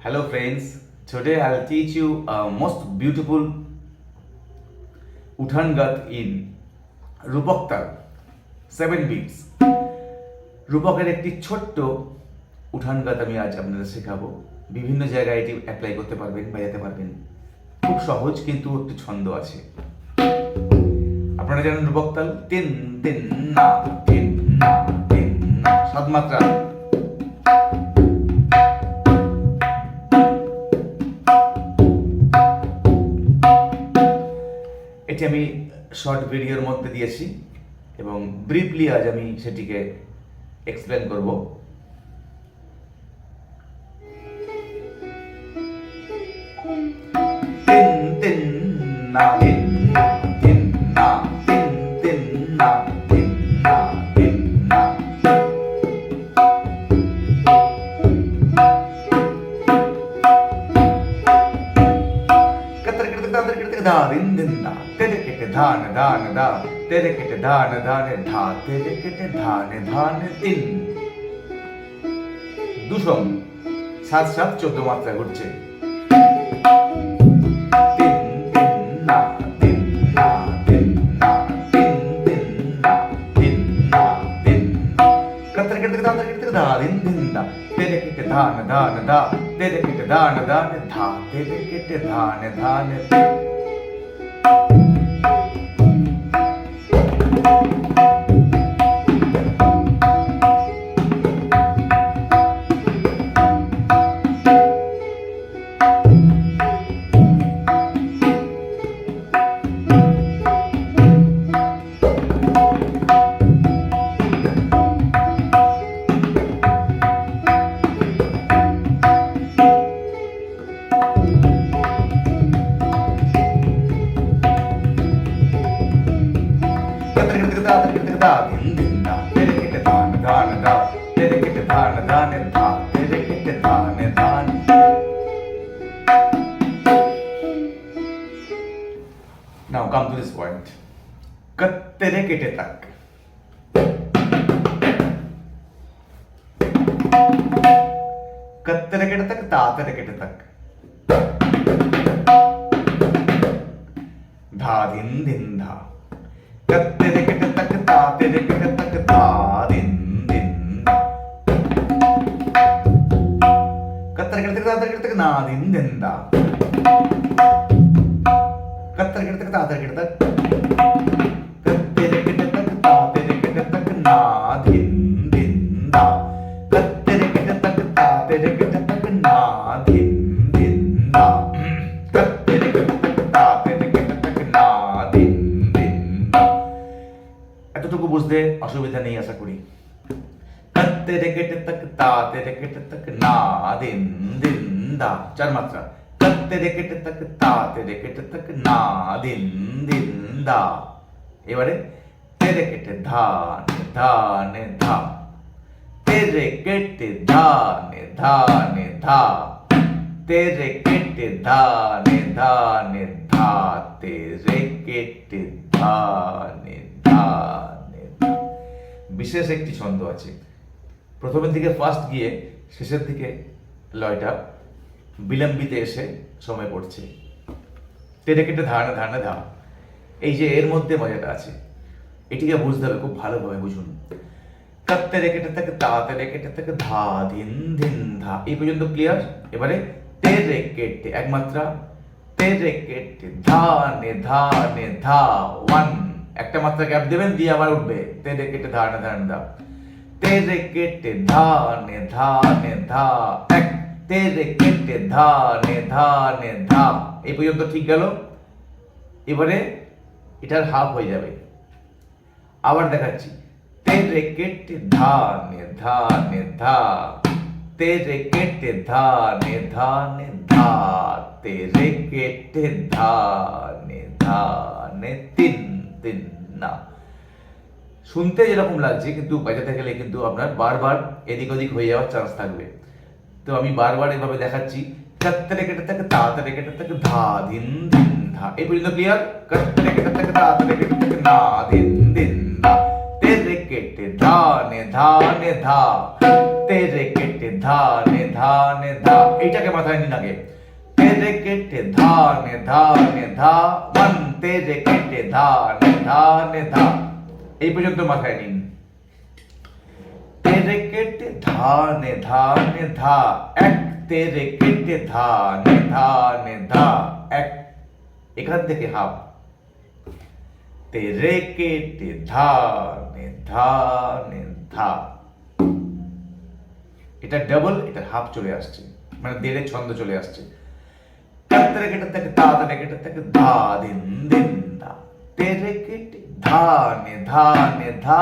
Hello friends, today I'll teach you a most beautiful Uthan Gat in Rupak Taal, 7 beats. রূপকের একটি ছোট্ট উঠান গাত আমি আজ আপনাদের শেখাবো। বিভিন্ন জায়গায় এটি অ্যাপ্লাই করতে পারবেন, বাজাতে পারবেন। খুব সহজ, কিন্তু একটু ছন্দ আছে। আপনারা জানেন রূপক তাল তিন তিন না তিন না তিন না, 7 মাত্রা। এটি আমি শর্ট ভিডিওর মধ্যে দিয়েছি এবং ব্রিফলি আজ আমি সেটিকে এক্সপ্লেন করব। তিন তিন না তিন না তিন না তিন তিন না তিন না তিন না, কতর কতর কতর কতর দা দিন দিন না তেরে কেটে ধান ধান দা তেরে কেটে ধান ধান ধা তেরে কেটে ধান ধান তিন। দুসম 7 7 14 মাত্রা ঘুরছে। তিন তিন না তিন না তিন না তিন তিন না তিন না তিন, কতর কতর কতর কতর দা দিন দিন দা তেরে কেটে ধান ধান দা তেরে কেটে ধান ধান ধা তেরে কেটে ধান ধান তিন। Now come to this point. Kattere kete tak. Kattere kete tak, taatere kete tak. Dha din din dha. Kattere kete tak, taatere kete tak, dha din din dha. Kattere kete tak, taatere kete tak, na din din dha. कत्तर गिरते तक तातर गिरते तक तेरे गिरते तक ता तेरे गिरते तक ना दिन दिन दा तेरे गिरते तक ता तेरे गिरते तक ना दिन दिन दा तेरे गिरते तक ता तेरे गिरते तक ना दिन दिन दा। এতটুকু বুঝতে অসুবিধা নেই আশা করি। তেরে गिरते तक ता तेरे गिरते तक ना दिन दिन दा, 4 মাত্রা। তেরে কেটে তক তা তেরে কেটে তক না দিন দিন দা। এবারে তেরে কেটে ধান ধান ধা তেরে কেটে ধান ধান ধা তেরে কেটে ধান ধান ধা তেরে কেটে ধান ধান ধা। বিশেষ একটি ছন্দ আছে, প্রথমের দিকে ফার্স্ট গিয়ে শেষের দিকে লয়টা বিলম্বিতে এসে সময় পড়ছে। তেরে কেটে ধান ধান ধা, এই যে এর মধ্যে মজাটা আছে, এটিকে বুঝতে হবে, খুব ভালোভাবে বুঝুন। তেরে কেটে থাকে তা তেরে কেটে থাকে ধা দিন দিন ধা, এই পর্যন্ত ক্লিয়ার। এবারে তেরে কেটে এক মাত্রা, তেরে কেটে ধানে ধানে ধা 1, একটা মাত্রা গ্যাপ দেবেন, দিয়ে আবার উঠবে তেরে কেটে ধানে ধান ধা তেরে কেটে ধানে ধানে ধা এক, তেরে কেটে ধানে ধানে ধা, এই পর্যন্ত ঠিক গেল। এবারে এটার হাফ হয়ে যাবে, আবার দেখাচ্ছি। তেরে কেটে ধানে ধানে ধা তেরে কেটে ধানে ধানে ধা তেরে কেটে ধানে ধানে তিন তিন না। শুনতে যেরকম লাগছে, কিন্তু বাজাতে গেলে কিন্তু আপনার বারবার এদিক ওদিক হয়ে যাওয়ার চান্স থাকবে। তো আমি বারবার এভাবে দেখাচ্ছি। কত্তরে কেটে থাকে তাড়াতাড়ি কেটে থাকে ধা দিন দিন ধা, এই পর্যন্ত ক্লিয়ার। কত্তরে কেটে থাকে তাড়াতাড়ি কেটে থাকে না দিন দিন ধা তেরে কেটে ধানে ধানে ধা তেরে কেটে ধানে ধানে ধা, এইটাকে মাথায় নিন আগে। তেরে কেটে ধানে ধানে ধা, ওয়ান তেরে কেটে ধানে ধানে ধা, এই পর্যন্ত মাথায় নিন। তেরে কেটে ধানে ধানে ধা, এক তেরে কেটে ধানে ধানে ধা, এক, এখান থেকে হাফ। তেরে কেটে ধানে ধানে ধা, এটা ডাবল, এটা হাফ চলে আসছে, মানে দেড়ের ছন্দ চলে আসছে। তেরে কেটে থেকে তা, তেরে কেটে থেকে ধা দিন দিন ধা, তেরে কেটে ধানে ধানে ধা,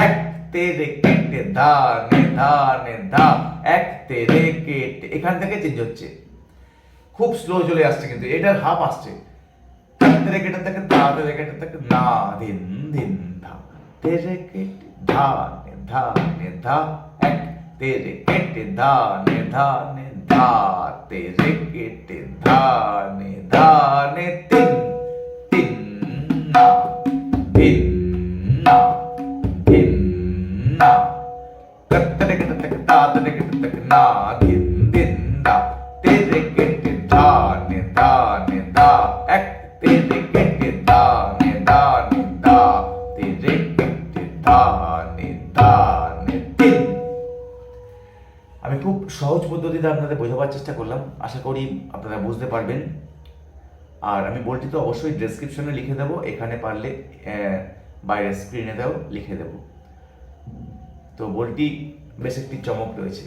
এক তেরে কেটে ধানে ধানে ধা, এক তেরে কেটে, এখান থেকে চেঞ্জ হচ্ছে, খুব স্লো চলে আসছে, কিন্তু এটার হাফ আসছে। তেরে কেটে থেকে ধা, তেরে কেটে থেকে না দিন দিন ধা, তেরে কেটে ধানে ধানে ধা, এক তেরে কেটে ধানে ধানে ধা, তেরে কেটে ধানে ধানে তিন তিন না তিন না তিন না, তেরে কেটে থেকে তা, তেরে কেটে থেকে না দিন দিন ধা, তেরে কেটে ধানে ধানে ধা, এক তেরে কেটে ধানে ধানে ধা, তেরে কেটে ধানে ধানে তিন। আমি খুব সহজ পদ্ধতিতে আপনাদের বোঝাবার চেষ্টা করলাম, আশা করি আপনারা বুঝতে পারবেন। আর আমি বলটি তো অবশ্যই ডেসক্রিপশনে লিখে দেবো, এখানে পারলে বাইরের স্ক্রিনেতেও লিখে দেবো। তো বলটি বেশ একটি চমক রয়েছে।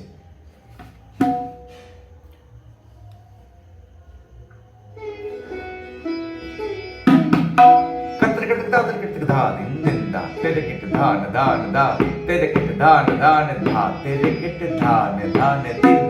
ধা দিন দিন দা, তেরে কেটে ধান ধান দা, তেরে কেটে ধান ধান ধা, তেরে কেটে ধান ধান দিন।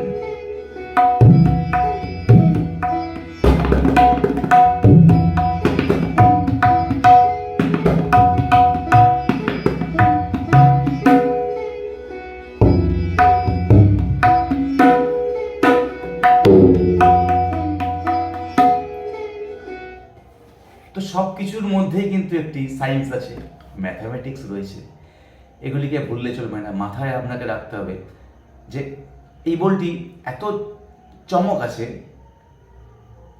তো সব কিছুর মধ্যেই কিন্তু একটি সায়েন্স আছে, ম্যাথামেটিক্স রয়েছে, এগুলিকে ভুললে চলবে না, মাথায় আপনাকে রাখতে হবে যে এই বলটি এত চমক আছে।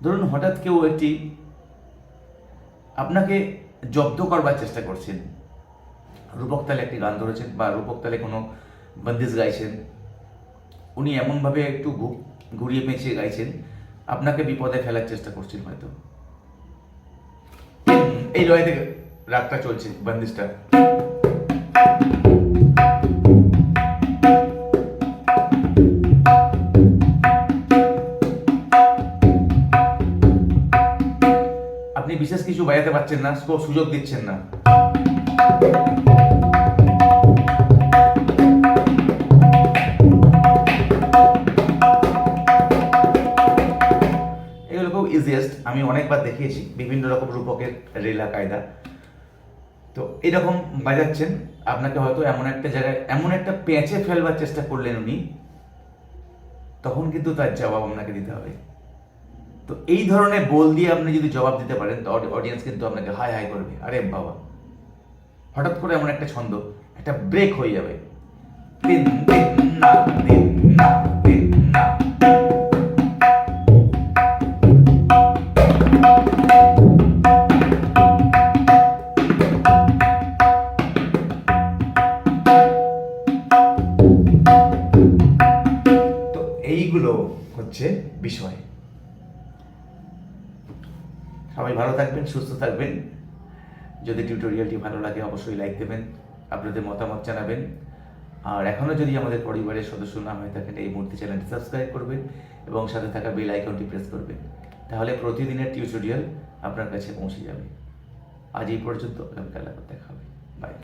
ধরুন হঠাৎ কেউ একটি আপনাকে জব্দ করবার চেষ্টা করছেন, রূপক তালে একটি গান ধরেছেন বা রূপক তালে কোনো বন্দিশ গাইছেন, উনি এমনভাবে একটু ঘুরিয়ে পেঁচিয়ে গাইছেন, আপনাকে বিপদে ফেলার চেষ্টা করছেন হয়তো, এই লয় থেকে রাগটা চলছে, বন্দিশটা। আপনি বিশেষ কিছু বাজাতে পারছেন না, সুযোগ দিচ্ছেন না, এগুলো খুব ইজিয়েস্ট, আমি অনেকবার দেখিয়েছি বিভিন্ন রকম রূপকের রেলা কায়দা। তো এরকম বাজাচ্ছেন, আপনাকে হয়তো এমন একটা জায়গায় এমন একটা পেঁচে ফেলবার চেষ্টা করলেন উনি, তখন কিন্তু তার জবাব আপনাকে দিতে হবে। তো এই ধরনের বল দিয়ে আপনি যদি জবাব দিতে পারেন, তো অডিয়েন্স কিন্তু আপনাকে হাই হাই করবে, আরে বাবা, হঠাৎ করে এমন একটা ছন্দ, একটা ব্রেক হয়ে যাবে, তিন তিন না তিন না তিন না। তো এইগুলো হচ্ছে বিষয়। সবাই ভালো থাকবেন, সুস্থ থাকবেন। যদি টিউটোরিয়ালটি ভালো লাগে অবশ্যই লাইক দেবেন, আপনাদের মতামত জানাবেন। আর এখনও যদি আমাদের পরিবারের সদস্য না হয়ে থাকেন, এই মুহূর্তে চ্যানেলটি সাবস্ক্রাইব করবেন এবং সাথে থাকা বেল আইকনটি প্রেস করবেন, তাহলে প্রতিদিনের টিউটোরিয়াল আপনার কাছে পৌঁছে যাবে। আজ এই পর্যন্ত, আগামীকাল আবার দেখা হবে। বাই।